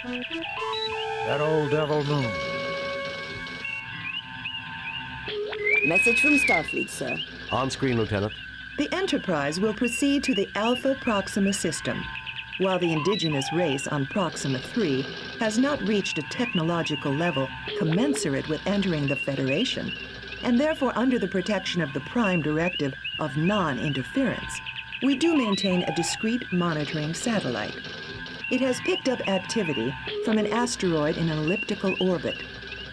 That old devil moon. Message from Starfleet, sir. On screen, Lieutenant. The Enterprise will proceed to the Alpha Proxima system. While the indigenous race on Proxima 3 has not reached a technological level commensurate with entering the Federation, and therefore under the protection of the Prime Directive of non-interference, we do maintain a discrete monitoring satellite. It has picked up activity from an asteroid in an elliptical orbit.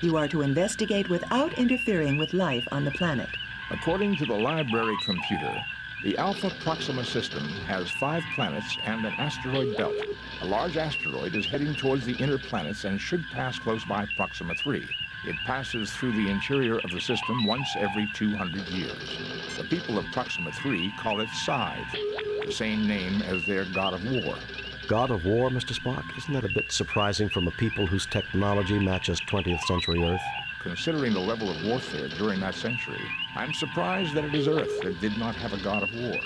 You are to investigate without interfering with life on the planet. According to the library computer, the Alpha Proxima system has 5 planets and an asteroid belt. A large asteroid is heading towards the inner planets and should pass close by Proxima 3. It passes through the interior of the system once every 200 years. The people of Proxima 3 call it Scythe, the same name as their god of war. God of War, Mr. Spock? Isn't that a bit surprising from a people whose technology matches 20th century Earth? Considering the level of warfare during that century, I'm surprised that it is Earth that did not have a god of war.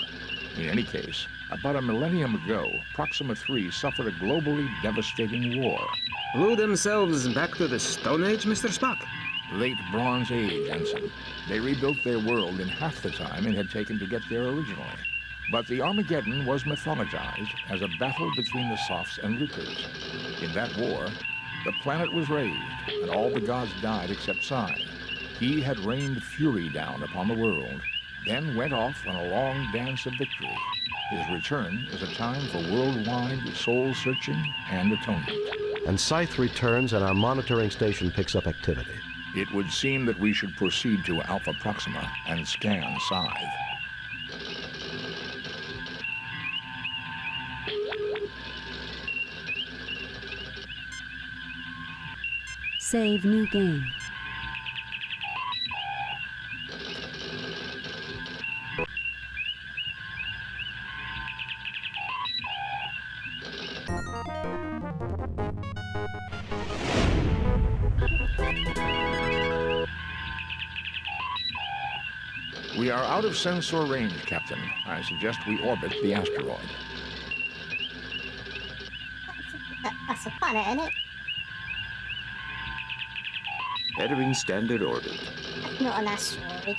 In any case, about a millennium ago, Proxima 3 suffered a globally devastating war. Blew themselves back to the Stone Age, Mr. Spock? Late Bronze Age, Ensign. They rebuilt their world in half the time it had taken to get there originally. But the Armageddon was mythologized as a battle between the Sofs and Lucrs. In that war, the planet was raised, and all the gods died except Scythe. He had rained fury down upon the world, then went off on a long dance of victory. His return is a time for worldwide soul-searching and atonement. And Scythe returns and our monitoring station picks up activity. It would seem that we should proceed to Alpha Proxima and scan Scythe. Save new game. We are out of sensor range, Captain. I suggest we orbit the asteroid. That's a planet, isn't it? Entering standard orbit. Not an asteroid.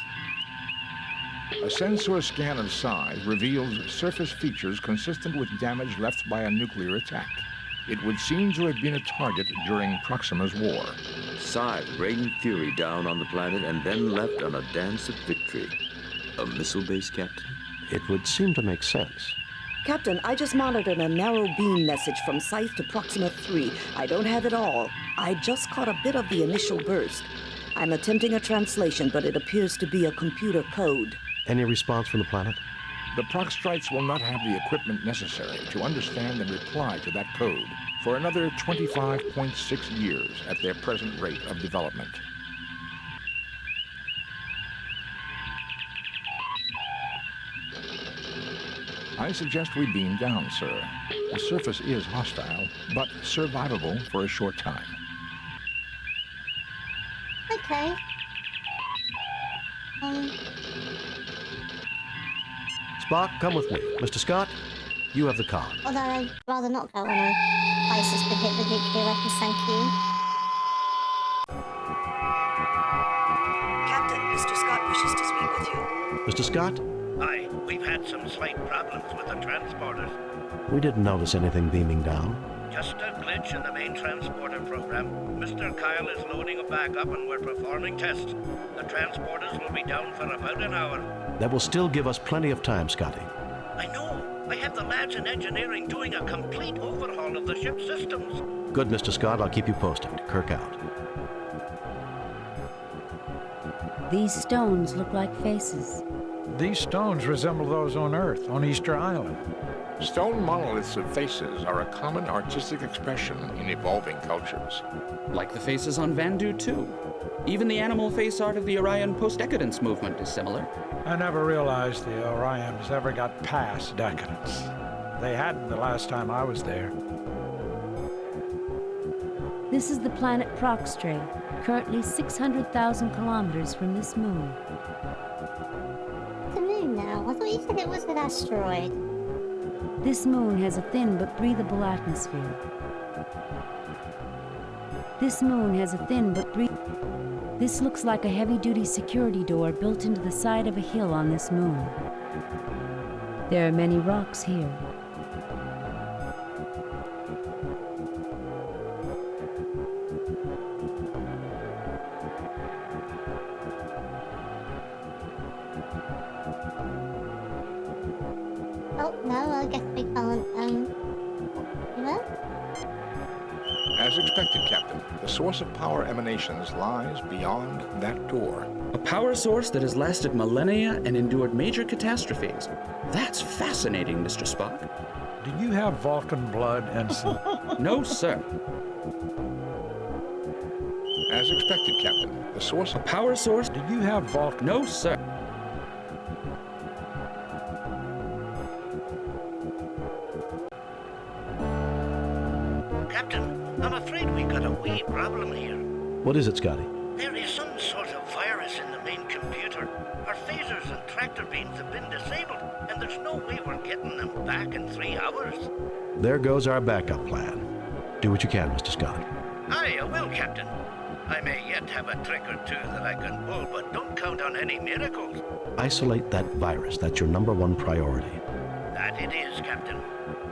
A sensor scan of Scythe reveals surface features consistent with damage left by a nuclear attack. It would seem to have been a target during Proxima's war. Scythe rained fury down on the planet and then left on a dance of victory. A missile base, Captain? It would seem to make sense. Captain, I just monitored a narrow beam message from Scythe to Proxima 3. I don't have it all. I just caught a bit of the initial burst. I'm attempting a translation, but it appears to be a computer code. Any response from the planet? The Proxtrites will not have the equipment necessary to understand and reply to that code for another 25.6 years at their present rate of development. I suggest we beam down, sir. The surface is hostile, but survivable for a short time. Okay. Spock, come with me. Mr. Scott, you have the con. Although I'd rather not go on a place that's been hit with nuclear weapons, thank you. Captain, Mr. Scott wishes to speak with you. Mr. Scott? Aye, we've had some slight problems with the transporters. We didn't notice anything beaming down. Just a glitch in the main transporter program. Mr. Kyle is loading a backup and we're performing tests. The transporters will be down for about an hour. That will still give us plenty of time, Scotty. I know. I have the lads in engineering doing a complete overhaul of the ship's systems. Good, Mr. Scott. I'll keep you posted. Kirk out. These stones look like faces. These stones resemble those on Earth, on Easter Island. Stone monoliths of faces are a common artistic expression in evolving cultures. Like the faces on Vandu, too. Even the animal face art of the Orion post-decadence movement is similar. I never realized the Orions ever got past decadence. They hadn't the last time I was there. This is the planet Proxtrey, currently 600,000 kilometers from this moon. The moon now? I thought you said it was an asteroid. This moon has a thin but breathable atmosphere. This moon has a thin but brief... This looks like a heavy-duty security door built into the side of a hill on this moon. There are many rocks here. Oh, no, I guess we can't, you know? As expected, Captain, the source of power emanations lies beyond that door. A power source that has lasted millennia and endured major catastrophes. That's fascinating, Mr. Spock. Do you have Vulcan blood, Ensign? No, sir. As expected, Captain, the source A of power source? Do you have Vulcan? No, sir. Captain, I'm afraid we got a wee problem here. What is it, Scotty? There is some sort of virus in the main computer. Our phasers and tractor beams have been disabled, and there's no way we're getting them back in 3 hours. There goes our backup plan. Do what you can, Mr. Scott. Aye, I will, Captain. I may yet have a trick or two that I can pull, but don't count on any miracles. Isolate that virus. That's your #1 priority. That it is, Captain.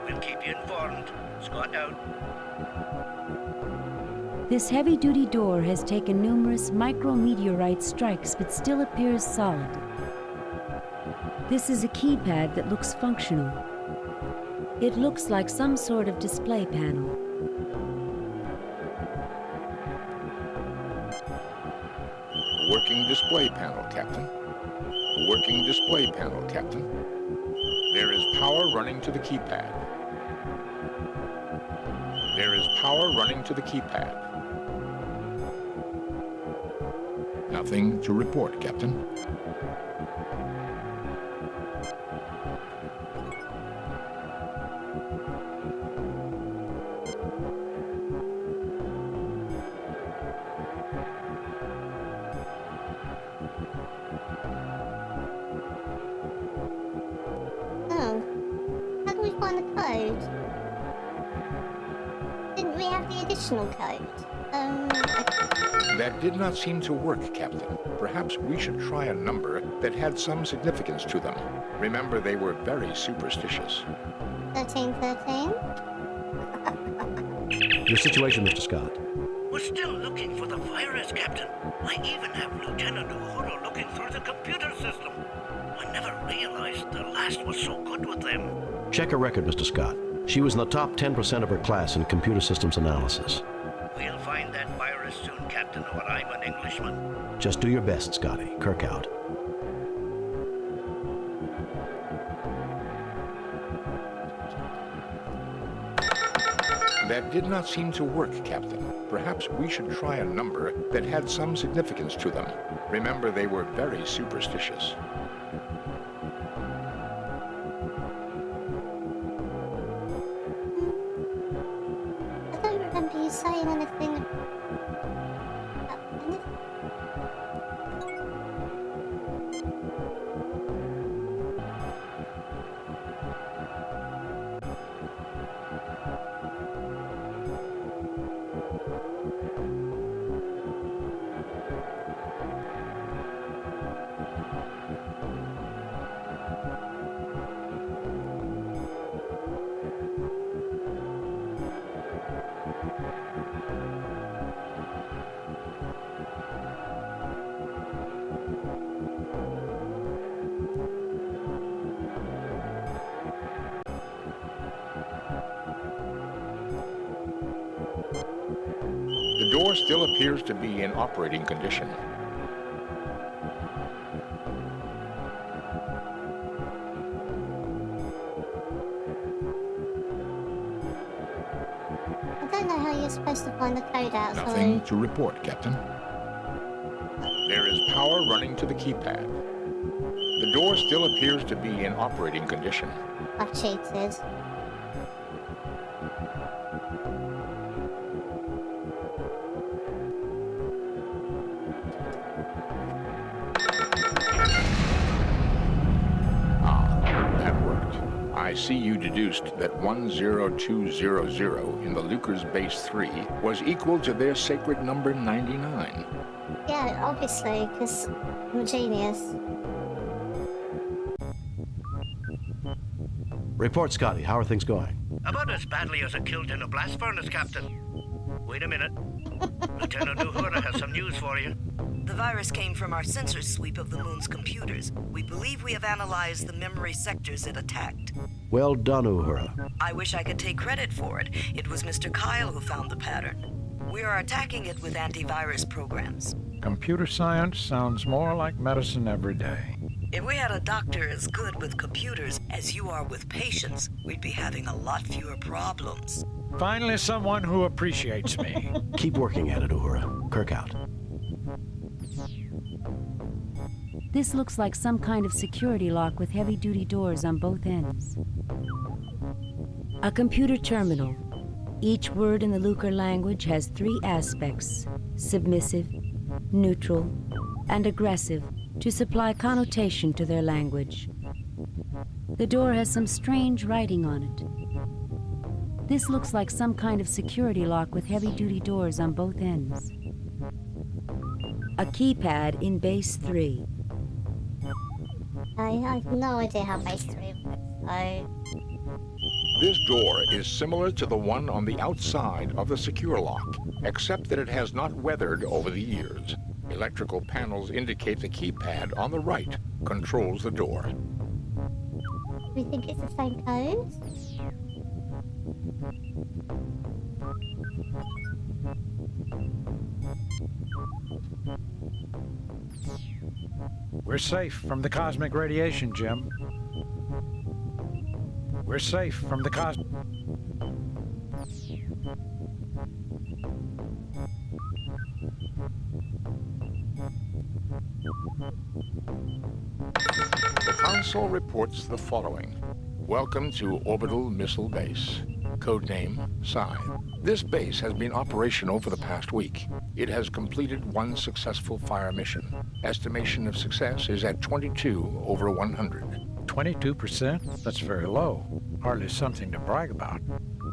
We'll keep you informed. Scott out. This heavy-duty door has taken numerous micrometeorite strikes but still appears solid. This is a keypad that looks functional. It looks like some sort of display panel. working display panel, Captain. Working display panel, Captain. There is power running to the keypad. There is power running to the keypad. Nothing to report, Captain. Oh. How do we find the code? Didn't we have the additional code? That did not seem to work, Captain. Perhaps we should try a number that had some significance to them. Remember, they were very superstitious. 1313? Your situation, Mr. Scott. We're still looking for the virus, Captain. I even have Lieutenant Uhura looking through the computer system. I never realized the last was so good with them. Check her record, Mr. Scott. She was in the top 10% of her class in computer systems analysis. We'll find that virus soon, Captain, or I'm an Englishman. Just do your best, Scotty. Kirk out. That did not seem to work, Captain. Perhaps we should try a number that had some significance to them. Remember, they were very superstitious. I don't remember you saying anything about anything. The door still appears to be in operating condition. I don't know how you're supposed to find the code out, Nothing to report, Captain. There is power running to the keypad. The door still appears to be in operating condition. I've cheated. That worked. I see you deduced that 10200 in the Lucrs Base 3 was equal to their sacred number 99. Yeah, obviously, because I'm a genius. Report, Scotty. How are things going? About as badly as a killed in a blast furnace, Captain. Wait a minute. Lieutenant Uhura has some news for you. The virus came from our sensor sweep of the moon's computers. We believe we have analyzed the memory sectors it attacked. Well done, Uhura. I wish I could take credit for it. It was Mr. Kyle who found the pattern. We are attacking it with antivirus programs. Computer science sounds more like medicine every day. If we had a doctor as good with computers as you are with patients, we'd be having a lot fewer problems. Finally, someone who appreciates me. Keep working at it, Uhura. Kirk out. This looks like some kind of security lock with heavy-duty doors on both ends. A computer terminal. Each word in the Lucr language has 3 aspects: submissive, neutral, and aggressive, to supply connotation to their language. The door has some strange writing on it. This looks like some kind of security lock with heavy-duty doors on both ends. A keypad in Base 3. I have no idea how Base 3 works, so... This door is similar to the one on the outside of the secure lock, except that it has not weathered over the years. Electrical panels indicate the keypad on the right controls the door. We think it's the same code? We're safe from the cosmic radiation, Jim. We're safe from the cosmic... The console reports the following. Welcome to Orbital Missile Base. Codename Scythe. This base has been operational for the past week. It has completed 1 successful fire mission. Estimation of success is at 22 over 100. 22%? That's very low. Hardly something to brag about.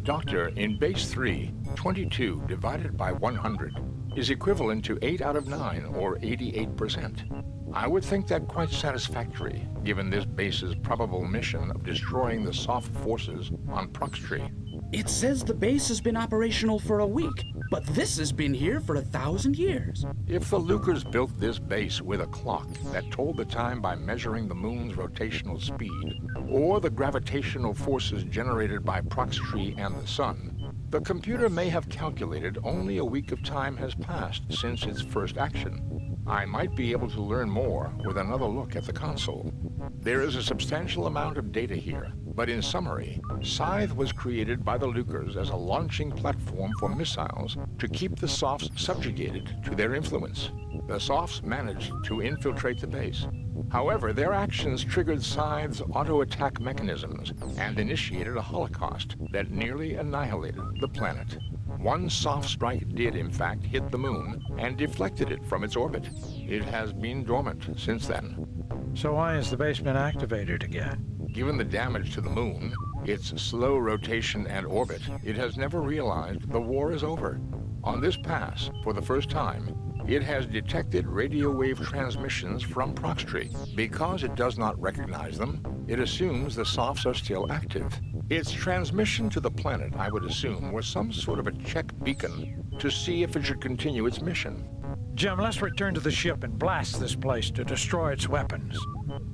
Doctor, in Base 3, 22 divided by 100 is equivalent to 8 out of 9, or 88%. I would think that quite satisfactory, given this base's probable mission of destroying the Sofs forces on Proxtrey. It says the base has been operational for a week, but this has been here for 1,000 years. If the Lucrs built this base with a clock that told the time by measuring the moon's rotational speed, or the gravitational forces generated by Proxtrey and the sun, the computer may have calculated only a week of time has passed since its first action. I might be able to learn more with another look at the console. There is a substantial amount of data here, but in summary, Scythe was created by the Lucrs as a launching platform for missiles to keep the Sofs subjugated to their influence. The Sofs managed to infiltrate the base. However, their actions triggered Scythe's auto-attack mechanisms and initiated a holocaust that nearly annihilated the planet. One soft strike did, in fact, hit the moon and deflected it from its orbit. It has been dormant since then. So why has the base been activated again? Given the damage to the moon, its slow rotation and orbit, it has never realized the war is over. On this pass, for the first time, it has detected radio wave transmissions from Proxtrey. Because it does not recognize them, it assumes the Sofs are still active. Its transmission to the planet, I would assume, was some sort of a check beacon to see if it should continue its mission. Jim, let's return to the ship and blast this place to destroy its weapons.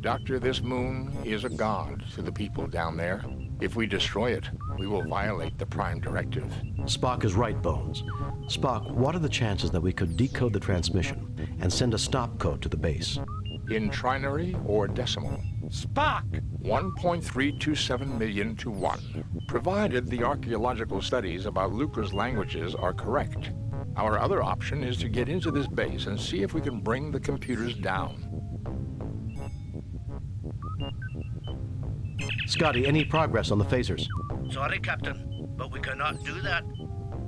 Doctor, this moon is a god to the people down there. If we destroy it, we will violate the Prime Directive. Spock is right, Bones. Spock, what are the chances that we could decode the transmission and send a stop code to the base? In trinary or decimal? Spock! 1.327 million to 1, provided the archaeological studies about Lucrs languages are correct. Our other option is to get into this base and see if we can bring the computers down. Scotty, any progress on the phasers? Sorry, Captain, but we cannot do that.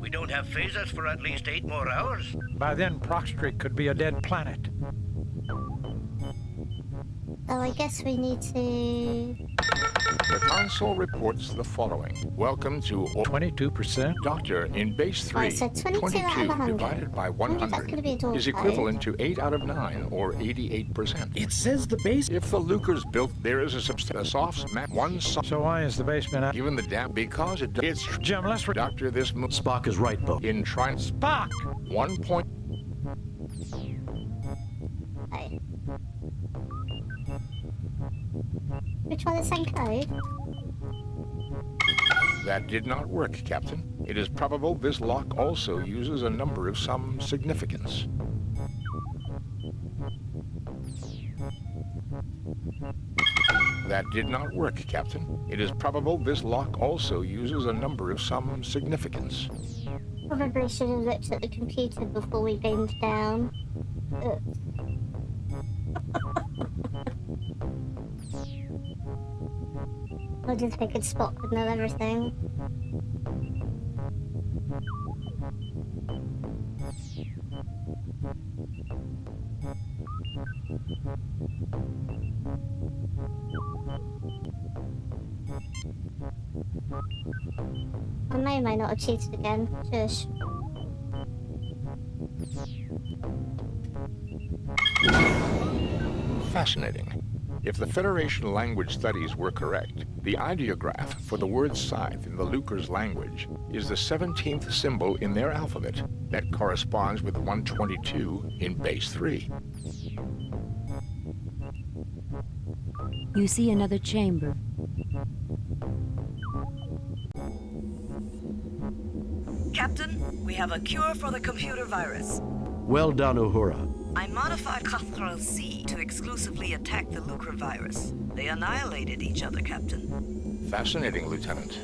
We don't have phasers for at least 8 more hours. By then, Proxtrey could be a dead planet. So I guess we need to The console reports the following. Welcome to 22%? Doctor, in base 3, Right, so 22 out of 100. divided by That's gonna be a 100 door is code. equivalent to 8 out of 9, or 88%. It says the base. If the Lucrs built, there is a Sofs map, one So why is the basement out? given the dam because it's Jim, let's Doctor, this Spock is right, Bo. in trying Spock! 1 point. Okay. We try the same code? That did not work, Captain. It is probable this lock also uses a number of some significance. That did not work, Captain. It is probable this lock also uses a number of some significance. Probably should have looked at the computer before we beamed down. Oops. I just figured Spock would know everything. I may or may not have cheated again. Shush. Fascinating. If the Federation language studies were correct, the ideograph for the word Scythe in the Lucrs language is the 17th symbol in their alphabet that corresponds with 122 in base 3. You see another chamber. Captain, we have a cure for the computer virus. Well done, Uhura. I modified Proxtrey to exclusively attack the Lucre virus. They annihilated each other, Captain. Fascinating, Lieutenant.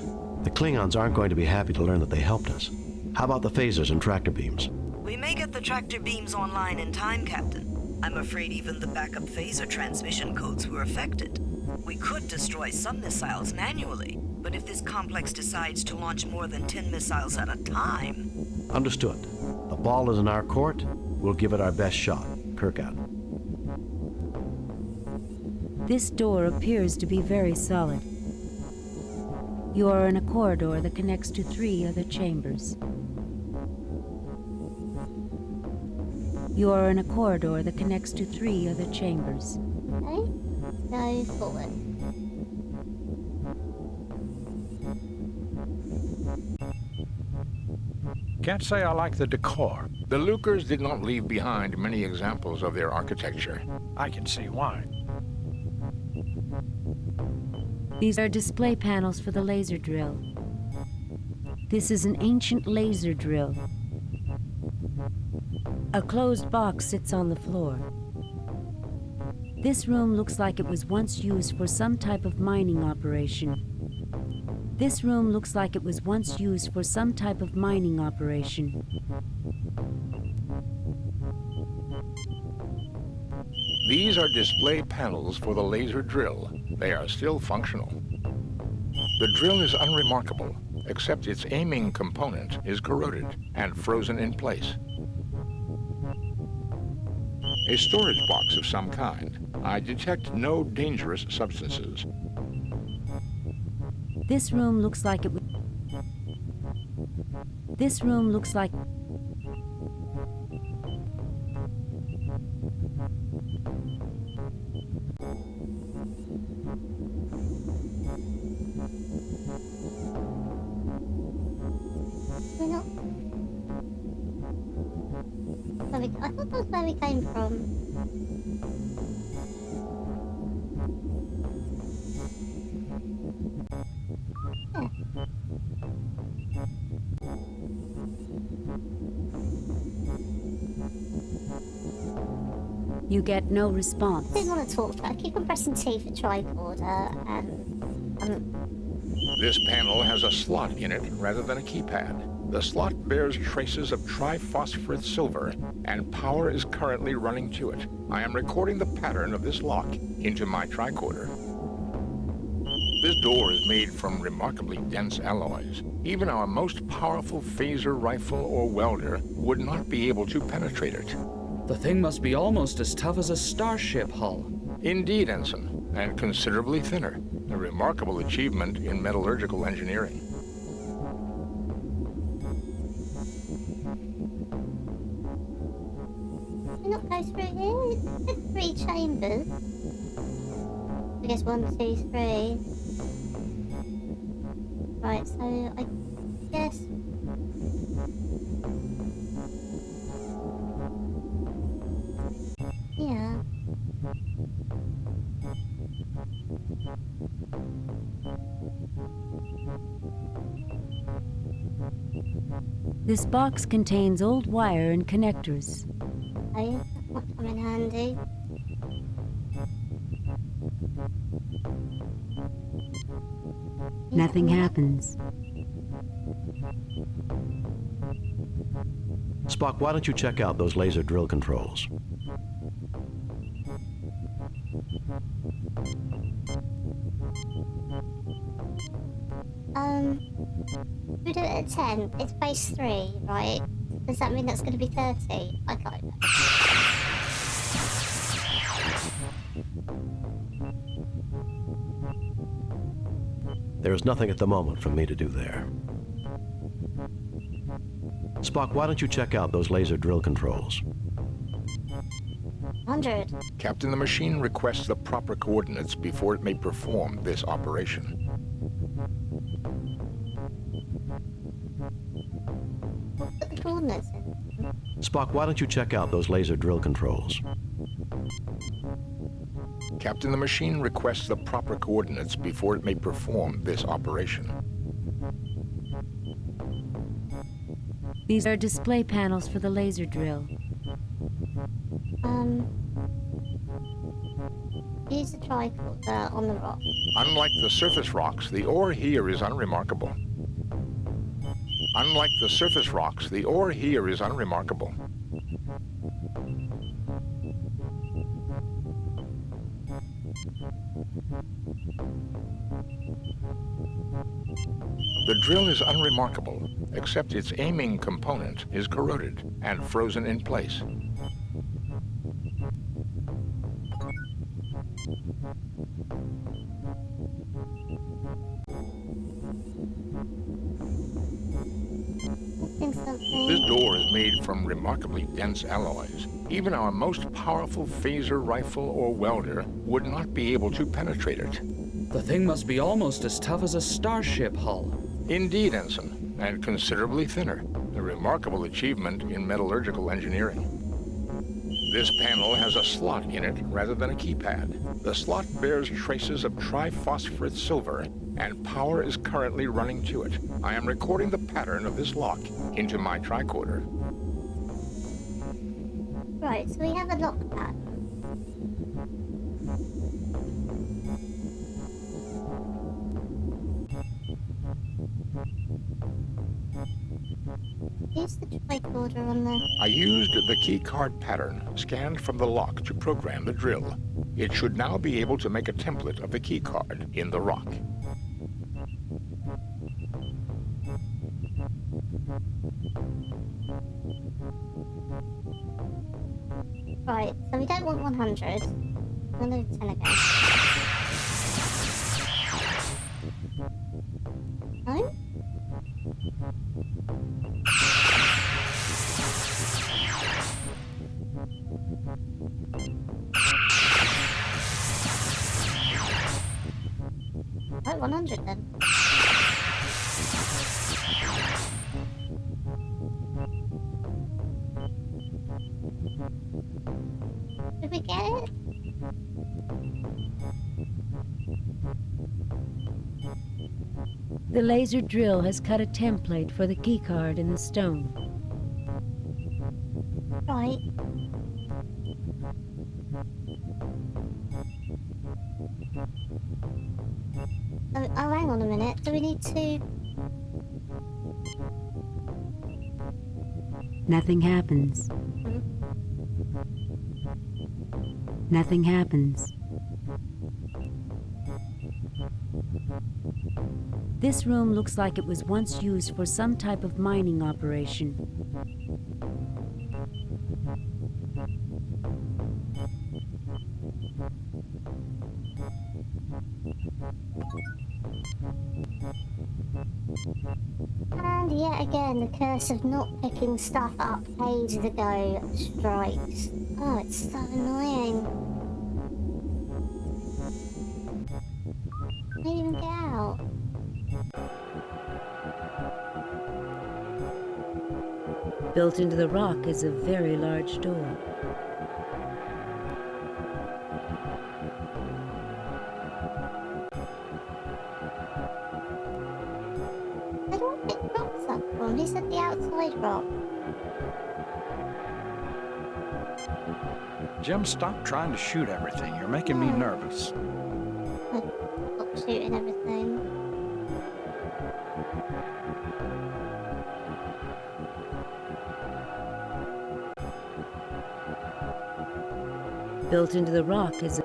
The Klingons aren't going to be happy to learn that they helped us. How about the phasers and tractor beams? We may get the tractor beams online in time, Captain. I'm afraid even the backup phaser transmission codes were affected. We could destroy some missiles manually, but if this complex decides to launch more than 10 missiles at a time... Understood. The ball is in our court. We'll give it our best shot. Kirk out. This door appears to be very solid. You are in a corridor that connects to 3 other chambers. You are in a corridor that connects to 3 other chambers. Okay. Go forward. Can't say I like the decor. The Lucrs did not leave behind many examples of their architecture. I can see why. These are display panels for the laser drill. This is an ancient laser drill. A closed box sits on the floor. This room looks like it was once used for some type of mining operation. This room looks like it was once used for some type of mining operation. These are display panels for the laser drill. They are still functional. The drill is unremarkable, except its aiming component is corroded and frozen in place. A storage box of some kind. I detect no dangerous substances. This room looks like it was... This room looks like... We're not... I thought that's where we came from. You get no response. I didn't want to talk, but I keep on pressing T for tricorder, and This panel has a slot in it rather than a keypad. The slot bears traces of triphosphorus silver, and power is currently running to it. I am recording the pattern of this lock into my tricorder. This door is made from remarkably dense alloys. Even our most powerful phaser rifle or welder would not be able to penetrate it. The thing must be almost as tough as a starship hull. Indeed, Ensign, and considerably thinner. a remarkable achievement in metallurgical engineering. Can we not go through here? It's 3 chambers. I guess 1, 2, 3. Right, so I guess... Yeah. This box contains old wire and connectors. Okay, that might come in handy. Nothing happens. Spock, why don't you check out those laser drill controls? We do it at 10. It's base 3, right? Does that mean that's going to be 30? I don't know. There is nothing at the moment for me to do there. Spock, why don't you check out those laser drill controls? 100. Captain, the machine requests the proper coordinates before it may perform this operation. Put the coordinates in. Spock, why don't you check out those laser drill controls? Captain, the machine requests the proper coordinates before it may perform this operation. These are display panels for the laser drill. Use the tricorder on the rock. Unlike the surface rocks, the ore here is unremarkable. Unlike the surface rocks, the ore here is unremarkable. The drill is unremarkable, except its aiming component is corroded and frozen in place. This door is made from remarkably dense alloys. Even our most powerful phaser rifle or welder would not be able to penetrate it. The thing must be almost as tough as a starship hull. Indeed, Ensign, and considerably thinner. A remarkable achievement in metallurgical engineering. This panel has a slot in it rather than a keypad. The slot bears traces of triphosphorate silver, and power is currently running to it. I am recording the pattern of this lock into my tricorder. Right, so we have a lock pattern. Use the tricorder on the... I used the keycard pattern scanned from the lock to program the drill. It should now be able to make a template of the keycard in the rock. Right, so we don't want 100. I'm going to do 10 again. No? Right, 100 then. Did we get it? The laser drill has cut a template for the keycard in the stone. Right. Oh, hang on a minute. Do we need to... Nothing happens. Nothing happens. This room looks like it was once used for some type of mining operation. And yet again, the curse of not picking stuff up ages ago strikes. Oh, it's so annoying. I can't even get out. Built into the rock is a very large door. I don't pick rocks up from. He said the outside rock. Jim, stop trying to shoot everything. You're making me nervous. Stop shooting everything. Built into the rock is a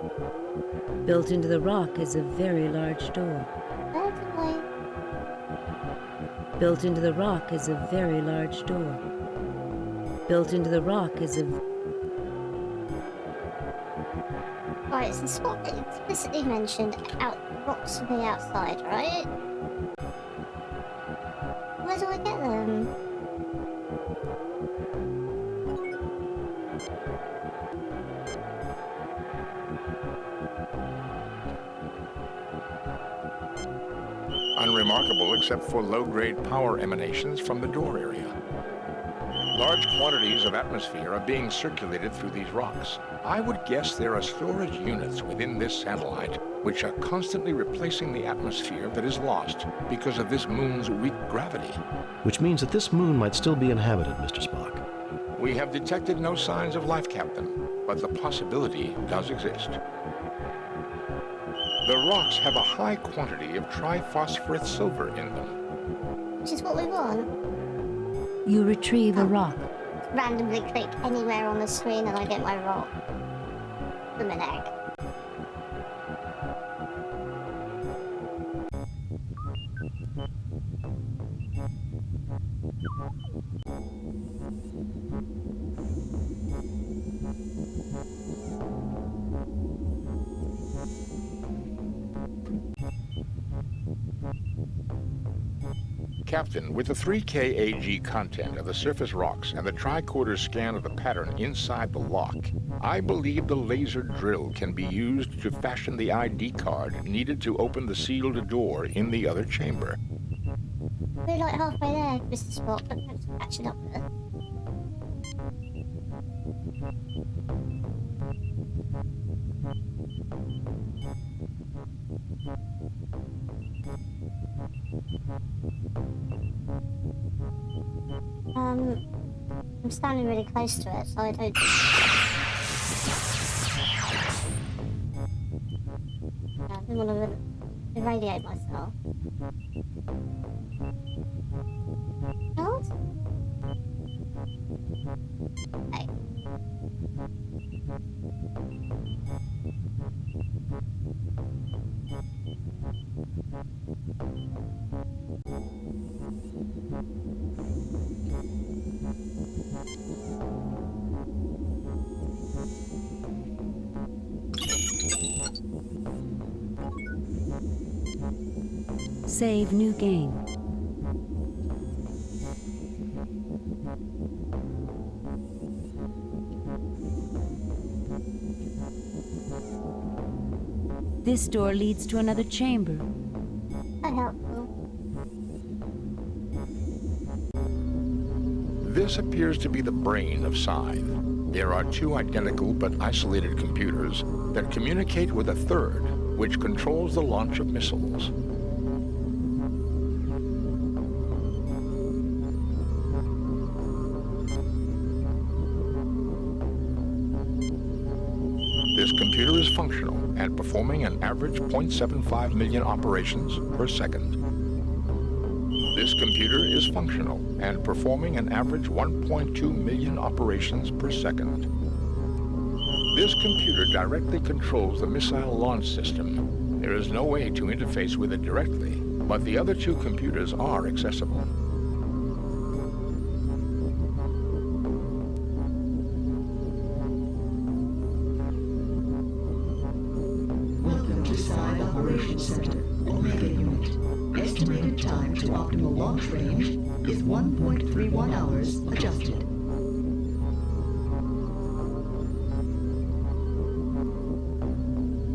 very large door. Certainly. Built into the rock is a very large door. Built into the rock is a... Right, so Spot explicitly mentioned rocks from the outside, right? Where do I get them? Unremarkable except for low-grade power emanations from the door area. Large quantities of atmosphere are being circulated through these rocks. I would guess there are storage units within this satellite which are constantly replacing the atmosphere that is lost because of this moon's weak gravity. Which means that this moon might still be inhabited, Mr. Spock. We have detected no signs of life, Captain, but the possibility does exist. The rocks have a high quantity of triphosphorus silver in them. Which is what we want. You retrieve a rock. Randomly click anywhere on the screen and I get my rock. From an egg. Captain, with the 3 kAg content of the surface rocks and the tricorder scan of the pattern inside the lock, I believe the laser drill can be used to fashion the ID card needed to open the sealed door in the other chamber. We're like halfway there, Mr. Spot, but thanks for catching up with us. I'm standing really close to it, so I don't... I didn't want to irradiate myself. What? Hey. Save new game. This door leads to another chamber. How helpful. This appears to be the brain of Scythe. There are 2 identical but isolated computers that communicate with a third, which controls the launch of missiles. This computer is functional and performing an average 0.75 million operations per second. This computer is functional and performing an average 1.2 million operations per second. This computer directly controls the missile launch system. There is no way to interface with it directly, but the other 2 computers are accessible. Welcome to Scythe Operations Center, Omega Unit. estimated time to optimal launch range is 1.31 hours adjusted.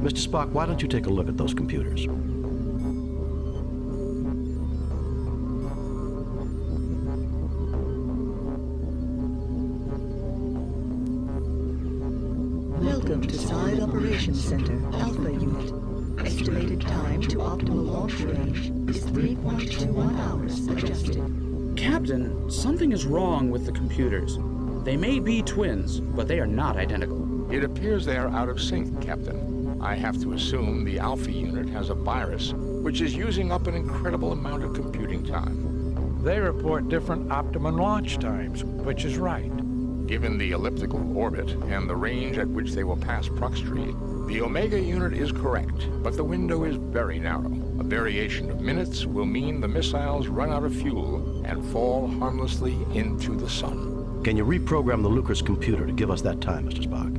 Mr. Spock, why don't you take a look at those computers? Welcome to Scythe Operations Center, Alpha Unit. Estimated time to optimal launch range is 3.21 hours adjusted. Captain, something is wrong with the computers. They may be twins, but they are not identical. It appears they are out of sync, Captain. I have to assume the Alpha unit has a virus, which is using up an incredible amount of computing time. They report different optimum launch times, which is right. Given the elliptical orbit and the range at which they will pass Proxtrey, the Omega unit is correct, but the window is very narrow. A variation of minutes will mean the missiles run out of fuel and fall harmlessly into the sun. Can you reprogram the Lucrs computer to give us that time, Mr. Spock?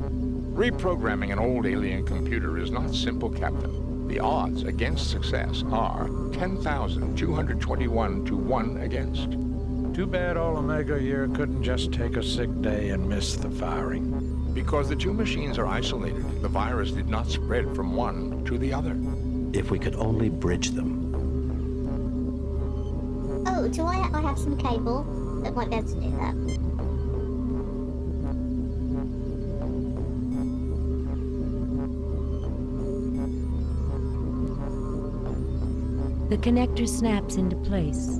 Reprogramming an old alien computer is not simple, Captain. The odds against success are 10,221 to 1 against. Too bad all Omega year couldn't just take a sick day and miss the firing. Because the two machines are isolated, the virus did not spread from one to the other. If we could only bridge them. Oh, do I have some cable that might be able to do that? The connector snaps into place.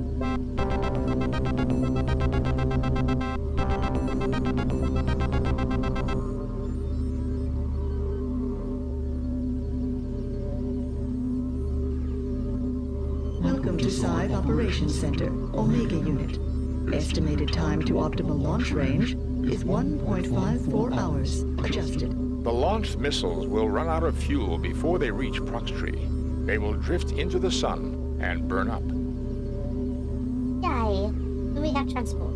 Welcome to Scythe Operations Center, Omega Unit. Estimated time to optimal launch range is 1.54 hours adjusted. The launched missiles will run out of fuel before they reach Proxtrey. They will drift into the sun and burn up. Yay. Do we have transport?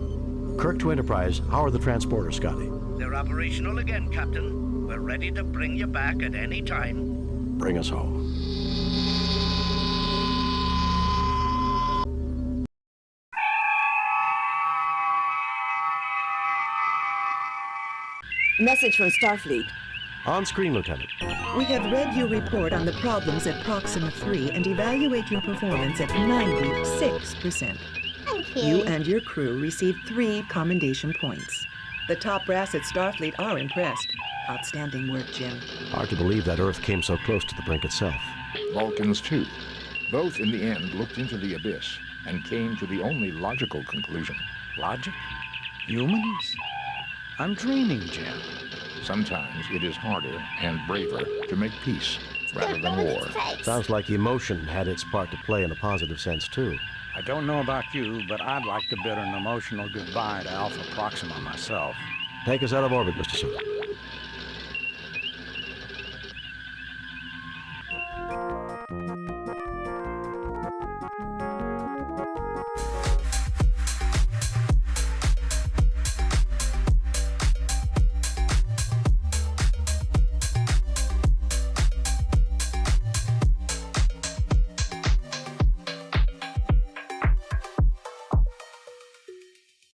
Kirk to Enterprise, how are the transporters, Scotty? They're operational again, Captain. We're ready to bring you back at any time. Bring us home. Message from Starfleet. On screen, Lieutenant. We have read your report on the problems at Proxima 3 and evaluate your performance at 96%. Thank you. You and your crew received 3 commendation points. The top brass at Starfleet are impressed. Outstanding work, Jim. Hard to believe that Earth came so close to the brink itself. Vulcans, too. Both, in the end, looked into the abyss and came to the only logical conclusion. Logic? Humans? I'm dreaming, Jim. Sometimes it is harder and braver to make peace rather than war. Sounds like emotion had its part to play in a positive sense, too. I don't know about you, but I'd like to bid an emotional goodbye to Alpha Proxima myself. Take us out of orbit, Mr. Sewell.